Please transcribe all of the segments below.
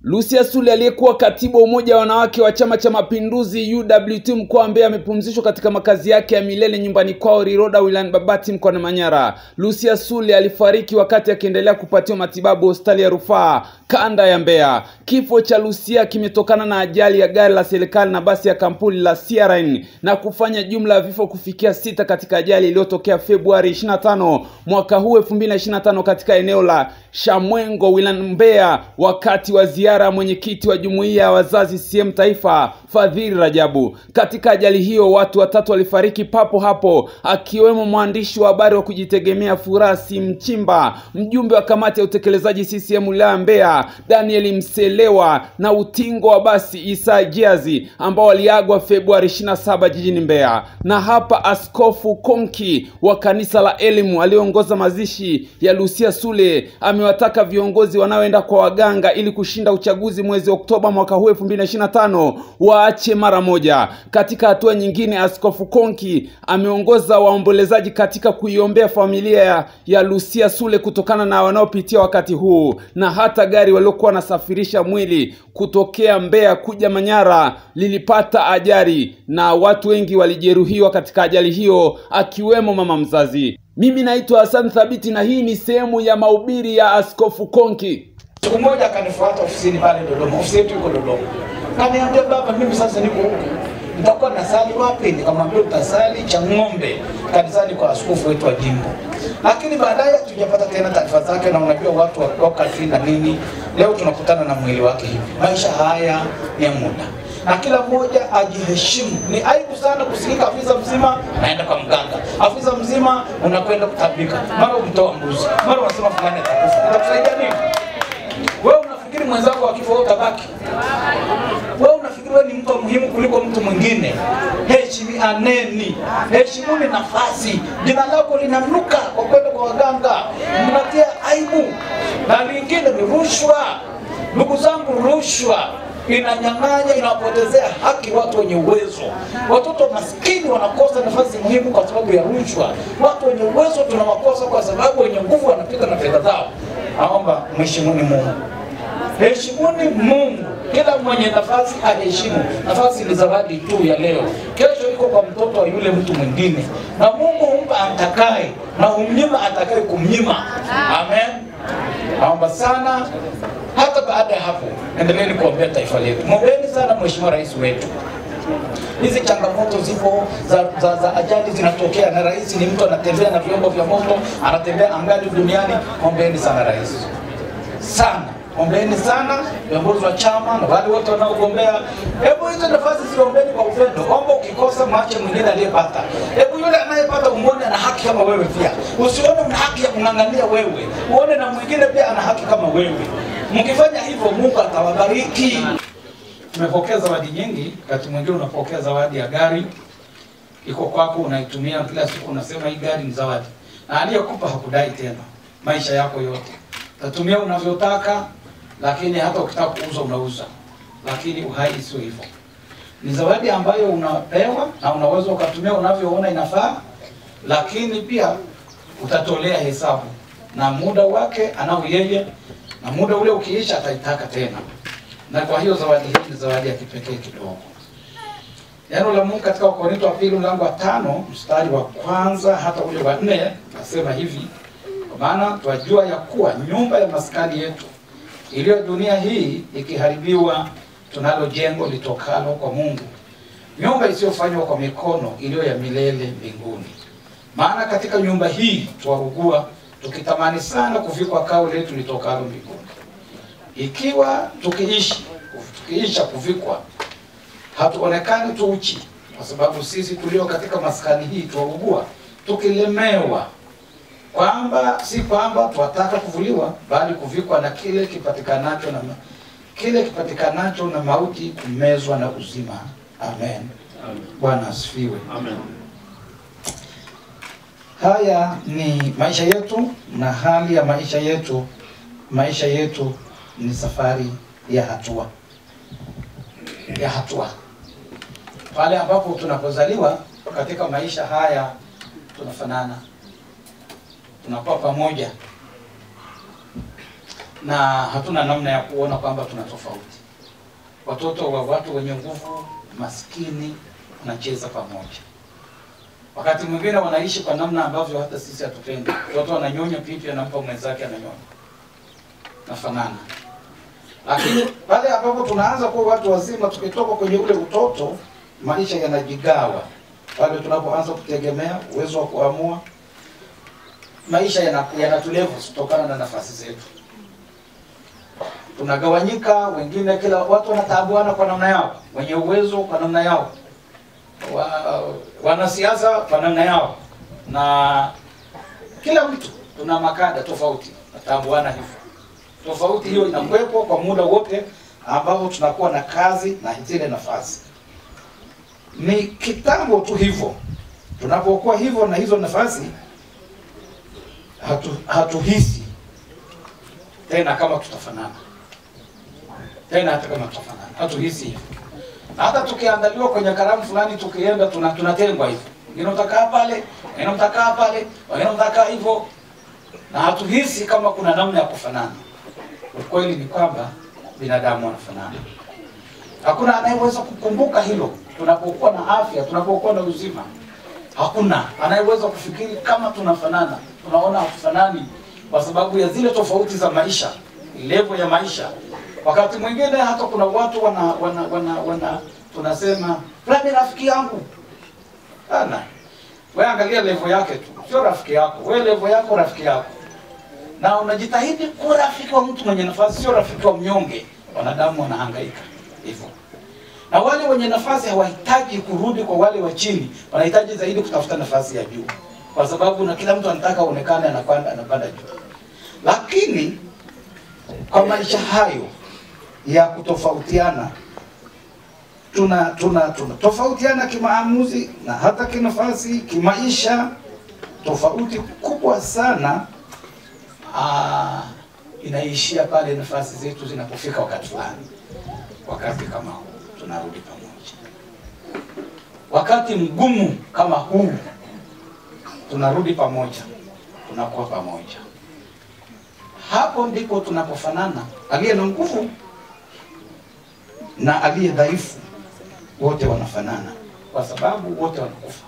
Lucia Sule aliyekuwa katibu wa umoja wa wanawake wa Chama cha Mapinduzi UWT mkoa wa Mbeya amepumzishwa katika makazi yake ya milele nyumbani kwao Riroda wilayani Babati mkoani Manyara. Lucia Sule alifariki wakati akiendelea kupatiwa matibabu hospitali ya rufaa kanda ya Mbeya. Kifo cha Lucia kimetokana na ajali ya gari la serikali na basi ya kampuni la CRN na kufanya jumla ya vifo kufikia 6 katika ajali iliyotokea Februari 25 mwaka huu 2025 katika eneo la Shamwengo wilayani Mbeya wakati wa ziara mwenyekiti wa jumuiya ya wazazi CCM Taifa Fadhili Rajabu. Katika ajali hiyo watu 3 walifariki papo hapo, akiwemo mwandishi wa habari wa kujitegemea Furasi Mchimba, mjumbe wa kamati ya utekelezaji CCM wilaya Mbeya Daniel Mselewa na utingo wa basi Isa Giazi ambao waliagwa Februari 27 jijini Mbeya. Na hapa Askofu Konki wa kanisa la Elimu aliongoza mazishi ya Lucia Sule amewataka viongozi wanaoenda kwa waganga ili kushinda uchaguzi mwezi Oktoba mwaka huu 2025 waache mara moja. Katika hatua nyingine, Askofu Konki ameongoza waombolezaji katika kuiombea familia ya Lucia Sule kutokana na wanaopitia wakati huu, na hata gari waliokuwa wanasafirisha mwili kutokea Mbeya kuja Manyara lilipata ajali na watu wengi walijeruhiwa katika ajali hiyo akiwemo mama mzazi. Mimi naitwa Hassan Thabiti na hii ni sehemu ya mahubiri ya Askofu Konki. Siku moja akanifuata ofisini pale Dodoma, ofisi yetu iko Dodoma. Kaniambia, baba, mimi sasa niko huko, nitakuwa nasali wapi? Nikamwambia utasali Chang'ombe kanisani kwa askofu wetu wa jimbo. Lakini baadaye tujapata tena taarifa zake, na unajua watu wa kazi na nini. Leo tunakutana na mwili wake hivi. Maisha haya ni ya muda, na kila mmoja ajiheshimu. Ni aibu sana kusikika afisa mzima naenda kwa mganga, afisa mzima unakwenda kutabika, mara umtoa mbuzi, mara unasema fulani atakufa. Itakusaidia nini? Wewe unafikiri mwenzako akifa wewe utabaki? Wewe unafikiri wewe ni mtu muhimu kuliko mtu mwingine? Heshimianeni, heshimuni nafasi. Jina lako linanuka kwa kwenda kwa waganga, mnatia aibu. Na lingine ni rushwa. Ndugu zangu, rushwa inanyang'anya, inawapotezea haki watu wenye uwezo. Watoto maskini wanakosa nafasi muhimu kwa sababu ya rushwa. Watu wenye uwezo tunawakosa kwa sababu wenye nguvu wanapita na fedha zao. Naomba mheshimuni Mungu. Heshimuni Mungu. Kila mwenye nafasi aheshimu. Nafasi ni zawadi tu ya leo. Kesho iko kwa mtoto wa yule mtu mwingine. Na Mungu humpa atakaye na humnyima atakaye kumnyima. Amen. Naomba sana. Hata baada ya hapo, endeleeni kuombea taifa letu. Mwombeni sana Mheshimiwa Rais wetu. Hizi changamoto zipo za ajali zinatokea, na rais ni mtu anatembea na vyombo vya moto, anatembea angani duniani. Ombeni sana rais. Sana. Ombeni sana viongozi wa chama na wale wote wanaogombea. Hebu hizo nafasi ziombeni kwa upendo. Omba, ukikosa mwache mwingine aliyepata. Hebu yule anayepata umuone ana haki kama wewe pia. Usione una haki ya kung'ang'ania wewe. Uone na mwingine pia ana haki kama wewe. Mkifanya hivyo Mungu atawabariki. Tumepokea zawadi nyingi. Wakati mwingine unapokea zawadi ya gari, iko kwako, unaitumia kila siku, unasema hii gari ni zawadi. Na aliyekupa hakudai tena maisha yako yote. Utatumia unavyotaka, lakini hata ukitaka kuuza unauza. Lakini uhai sio hivyo. Ni zawadi ambayo unapewa na unaweza ukatumia unavyoona inafaa, lakini pia utatolea hesabu na muda wake anao yeye, na muda ule ukiisha ataitaka tena. Na kwa hiyo zawadi hii ni zawadi ya kipekee kidogo. Neno la Mungu katika Wakorintho wa pili mlango wa 5 mstari wa 1 hata ule wa 4 nasema hivi: kwa maana twajua ya kuwa nyumba ya maskani yetu iliyo dunia hii ikiharibiwa, tunalo jengo litokalo kwa Mungu, nyumba isiyofanywa kwa mikono, iliyo ya milele mbinguni. Maana katika nyumba hii twarugua, tukitamani sana kuvikwa kao letu litokalo mbinguni. Ikiwa tukiisha kuvikwa, hatuonekani tu uchi, kwa sababu sisi tulio katika maskani hii twarugua, tukilemewa, si kwamba twataka kuvuliwa, bali kuvikwa na kile kipatikanacho na mauti, kumezwa na uzima. Amen. Bwana asifiwe. Amen. Haya ni maisha yetu na hali ya maisha yetu. Maisha yetu ni safari ya hatua. Pale ambapo tunapozaliwa katika maisha haya tunafanana, tunakuwa pamoja. na hatuna namna ya kuona kwamba tuna tofauti. Watoto wa watu wenye nguvu, maskini wanacheza pamoja. Wakati mwingine wanaishi kwa namna ambavyo hata sisi hatupendi. Watoto wananyonya pipi, anampa mwenzake ananyonya. Nafanana. Lakini pale ambapo tunaanza kuwa watu wazima, tukitoka kwenye ule utoto, maisha yanajigawa. Pale tunapoanza kutegemea uwezo wa kuamua, maisha yanatulevu kutokana na nafasi zetu. Tunagawanyika, wengine kila watu wanataabuana kwa namna yao, wenye uwezo kwa namna yao, wanasiasa kwa namna yao, na kila mtu tuna makada tofauti, nataabuana hivyo. Tofauti hiyo inakuwepo kwa muda wote ambao tunakuwa na kazi na zile nafasi. Ni kitambo tu hivyo. Tunapokuwa hivyo na hizo nafasi, hatuhisi tena kama tutafanana. Tena hata kama tutafanana, hatuhisi hivyo. Hata tukiandaliwa kwenye karamu fulani, tukienda tunatengwa hivyo. Wengine utakaa pale, wengine utakaa pale, wengine utakaa hivyo. Na hatuhisi kama kuna namna ya kufanana. Ukweli ni kwamba binadamu wanafanana. Hakuna anayeweza kukumbuka hilo. Tunapokuwa na afya, tunapokuwa na uzima, hakuna anayeweza kufikiri kama tunafanana. Tunaona hatufanani kwa sababu ya zile tofauti za maisha, level ya maisha. Wakati mwingine hata kuna watu tunasema fulani rafiki yangu. Ana wewe angalia level yake tu, sio rafiki yako. Wewe level yako rafiki yako. Na unajitahidi kuwa rafiki wa mtu mwenye nafasi, sio rafiki wa mnyonge. Wanadamu wanahangaika hivyo. Na wale wenye nafasi hawahitaji kurudi kwa wale wa chini, wanahitaji zaidi kutafuta nafasi ya juu. Kwa sababu na kila mtu anataka aonekane anapanda juu. Lakini kwa maisha hayo ya kutofautiana, tunatofautiana kimaamuzi na hata kinafasi, kimaisha, tofauti kubwa sana. Inaishia pale nafasi zetu zinapofika wakati fulani. Wakati kama huu tunarudi pamoja. Wakati mgumu kama huu tunarudi pamoja, tunakuwa pamoja. Hapo ndipo tunapofanana. Aliye na nguvu na aliye dhaifu wote wanafanana, kwa sababu wote wanakufa.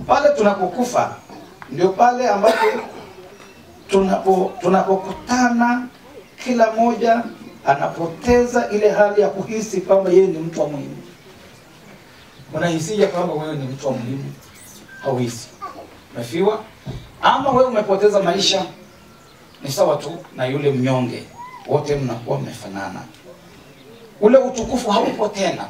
Pale tunapokufa ndio pale ambapo tunapokutana, kila moja anapoteza ile hali ya kuhisi kwamba yeye ni mtu wa muhimu. Unahisija kwamba wewe ni mtu wa muhimu? Hauhisi. Umefiwa ama wewe umepoteza maisha, ni sawa tu na yule mnyonge. Wote mnakuwa mmefanana. Ule utukufu haupo tena.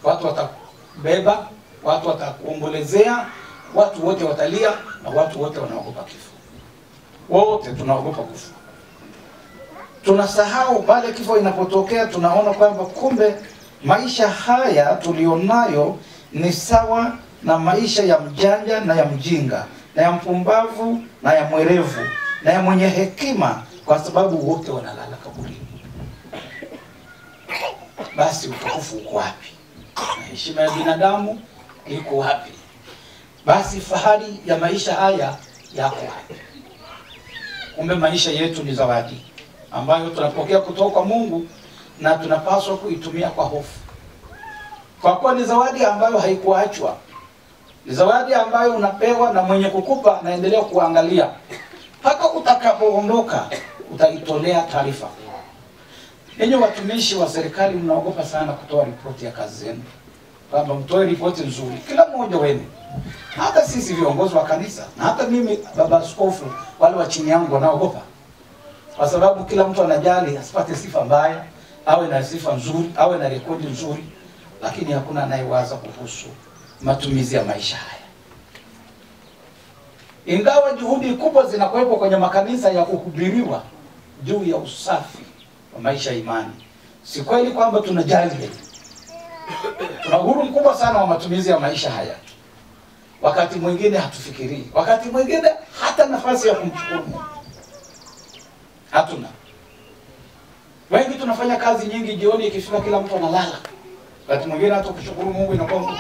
Watu watabeba, watu watakuombolezea, watu wote watalia, na watu wote wanaogopa kifo. Wote tunaogopa kufa. Tunasahau pale kifo inapotokea, tunaona kwamba kumbe maisha haya tulionayo ni sawa na maisha ya mjanja na ya mjinga, na ya mpumbavu na ya mwerevu, na ya mwenye hekima, kwa sababu wote wanalala kaburini. Basi utukufu uko wapi? Na heshima ya binadamu iko wapi? Basi fahari ya maisha haya yako wapi? Kumbe maisha yetu ni zawadi ambayo tunapokea kutoka kwa Mungu, na tunapaswa kuitumia kwa hofu. Kwa kuwa ni zawadi ambayo haikuachwa. Ni zawadi ambayo unapewa na mwenye kukupa naendelea kuangalia. Mpaka utakapoondoka utaitolea taarifa. Ninyi watumishi wa serikali mnaogopa sana kutoa ripoti ya kazi zenu. Kwamba mtoe ripoti nzuri. Kila mmoja wenu. Hata sisi viongozi wa kanisa, na hata mimi baba askofu, wale wa chini yangu wanaogopa. Kwa sababu kila mtu anajali asipate sifa mbaya, awe na sifa nzuri, awe na rekodi nzuri, lakini hakuna anayewaza kuhusu matumizi ya maisha haya. Ingawa juhudi kubwa zinakuwepo kwenye makanisa ya kuhubiriwa juu ya usafi wa maisha ya imani, si kweli kwamba tunajali. Tuna uhuru mkubwa sana wa matumizi ya maisha haya. Wakati mwingine hatufikirii, wakati mwingine hata nafasi ya kumshukuru Mungu hatuna. Wengi tunafanya kazi nyingi, jioni ikifika kila mtu analala. Wakati mwingine hata kushukuru Mungu inakuwa ngumu.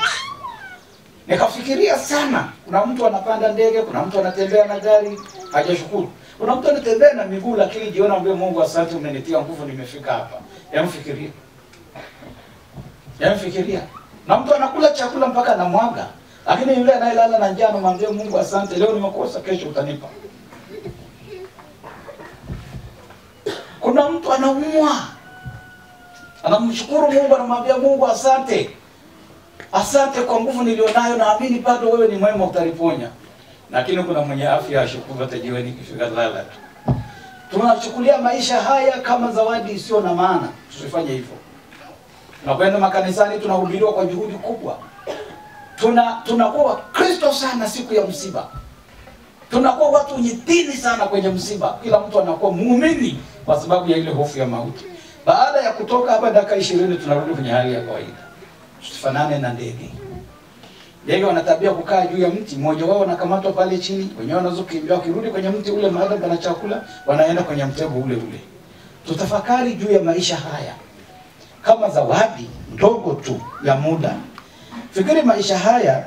Nikafikiria sana, kuna mtu anapanda ndege, kuna mtu anatembea na gari, hajashukuru. Kuna mtu anatembea na miguu lakini jiona ambaye Mungu asante umenitia nguvu nimefika hapa. Yamfikiria. Na mtu anakula chakula mpaka anamwaga. Lakini yule anayelala na njaa anamwambia Mungu asante leo nimekosa kesho utanipa. Kuna mtu anaumwa. Anamshukuru Mungu anamwambia Mungu asante. Asante kwa nguvu nilionayo naamini bado wewe ni mwema utaniponya. Lakini kuna mwenye afya ashukuru hata jioni ikifika lala tu. Tunachukulia maisha haya kama zawadi isiyo na maana. Tusifanye hivyo. Tunakwenda makanisani tunahubiriwa kwa juhudi kubwa. Tunakuwa Kristo sana siku ya msiba. Tunakuwa watu wenye dini sana kwenye msiba. Kila mtu anakuwa muumini kwa sababu ya ile hofu ya mauti. Baada ya kutoka hapa dakika 20 tunarudi kwenye hali ya kawaida. Tusifanane na ndege. Ndege wana tabia kukaa juu ya mti, mmoja wao anakamatwa pale chini, wenyewe wanazokimbia wakirudi kwenye mti ule mahali pana chakula, wanaenda kwenye mtego ule ule. Tutafakari juu ya maisha haya kama zawadi ndogo tu ya muda. Fikiri maisha haya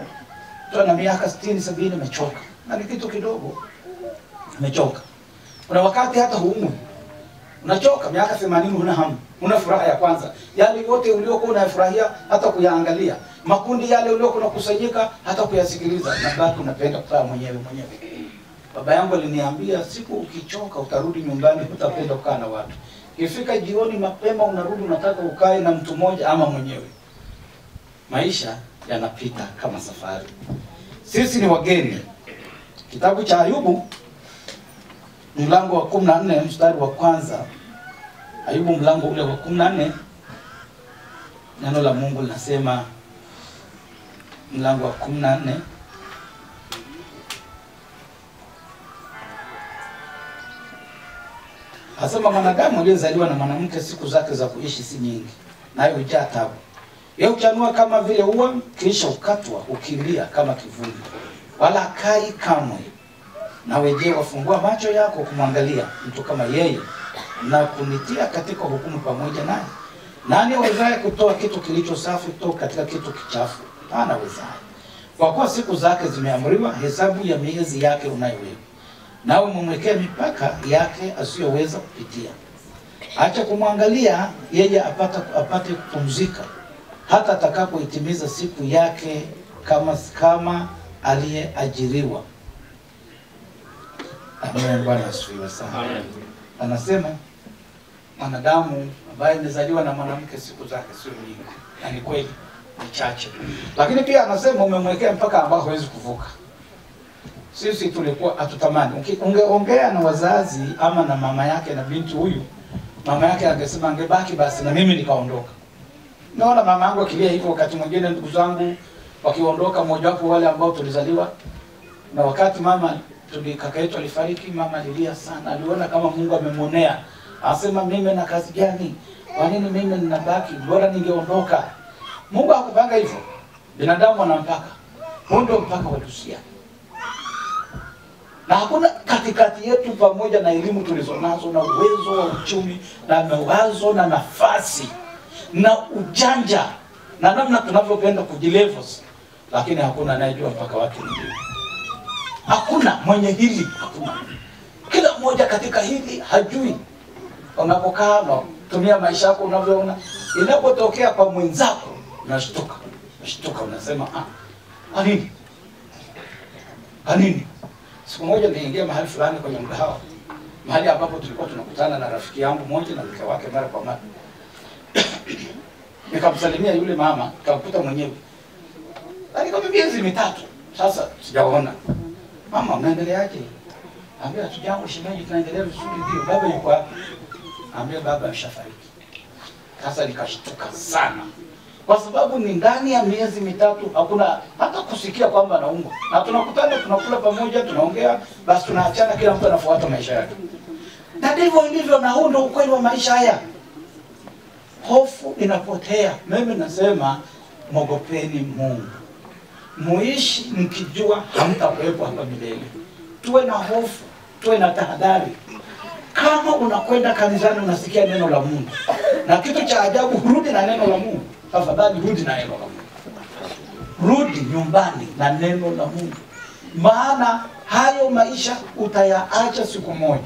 tuna miaka 60 70 umechoka. Na ni kitu kidogo. Umechoka. Kuna wakati hata huumwi. Unachoka miaka 80 huna hamu. Una furaha ya kwanza. Yale yote uliokuwa unayafurahia hata kuyaangalia. Makundi yale uliokuwa unakusanyika hata kuyasikiliza na bado unapenda kukaa mwenyewe. Baba yangu aliniambia siku ukichoka utarudi nyumbani utapenda kukaa na watu. Ikifika jioni mapema unarudi unataka ukae na mtu mmoja ama mwenyewe. Maisha yanapita kama safari. Sisi ni wageni. Kitabu cha Ayubu mlango wa 14 mstari wa kwanza. Ayubu mlango ule wa 14 neno la Mungu linasema mlango wa 14 asema mwanadamu aliyezaliwa na mwanamke siku zake za kuishi si nyingi nayo hujaa taabu. Yeye huchanua kama vile ua kisha ukatwa ukilia kama kivuli. Wala kai kamwe. Nawe je wafungua macho yako kumwangalia mtu kama yeye na kunitia katika hukumu pamoja naye? Nani awezaye kutoa kitu kilicho safi kutoka katika kitu kichafu? Hana wezaye. Kwa kuwa siku zake zimeamriwa, hesabu ya miezi yake unayo wewe. Nawe mumwekea mipaka yake asiyoweza kupitia. Acha kumwangalia yeye apate kupumzika hata atakapoitimiza siku yake kama aliyeajiriwa. Amen. Bwana asifiwe sana. Amen. Anasema mwanadamu ambaye amezaliwa na mwanamke siku zake sio nyingi. Na ni kweli ni chache. Lakini pia anasema umemwekea mpaka ambao hawezi kuvuka. Sisi tulikuwa hatutamani. Ungeongea na wazazi ama na mama yake na binti huyu, mama yake angesema angebaki basi na mimi nikaondoka. Naona mama yangu akilia hivyo wakati mwingine ndugu zangu wakiondoka mmoja wapo wale ambao tulizaliwa. Na wakati kaka yetu alifariki mama alilia sana. Aliona kama Mungu amemonea. Anasema mimi na kazi gani? Kwa nini mimi ninabaki? Bora ningeondoka. Mungu hakupanga hivyo. Binadamu ana mpaka. Huo ndio mpaka wa dunia. Na hakuna katikati yetu pamoja na elimu tulizonazo na uwezo wa uchumi na mawazo na nafasi na ujanja na namna tunavyopenda kujilevels, lakini hakuna anayejua mpaka wake ni nini. Hakuna mwenye hili, hakuna. Kila mmoja katika hili hajui. Unapokaa na tumia maisha yako unavyoona, inapotokea kwa mwenzako unashtuka. Unasema Anini? Siku moja niliingia mahali fulani kwenye mgahawa. Mahali ambapo tulikuwa tunakutana na rafiki yangu mmoja na mke wake mara kwa mara. Nikamsalimia yule mama, nikamkuta mwenyewe. Alikuwa miezi mitatu. Sasa sijaona. Mama unaendeleaje? Ambia tujambo shemeji tunaendelea vizuri ndio. Baba yuko wapi? Ambia baba ameshafariki. Sasa nikashtuka sana. Kwa sababu ni ndani ya miezi mitatu hakuna hata kusikia kwamba anaumwa. Na tunakutana tunakula pamoja tunaongea basi tunaachana kila mtu anafuata maisha yake. Na ndivyo ilivyo na huu ndio ukweli wa maisha haya. Hofu inapotea. Mimi nasema mwogopeni Mungu. Muishi mkijua hamtakuwepo hapa milele. Tuwe na hofu, tuwe na tahadhari. Kama unakwenda kanisani unasikia neno la Mungu. Na kitu cha ajabu rudi na neno la Mungu. Tafadhali rudi na neno la Mungu. Rudi nyumbani na neno la Mungu. maana hayo maisha utayaacha siku moja.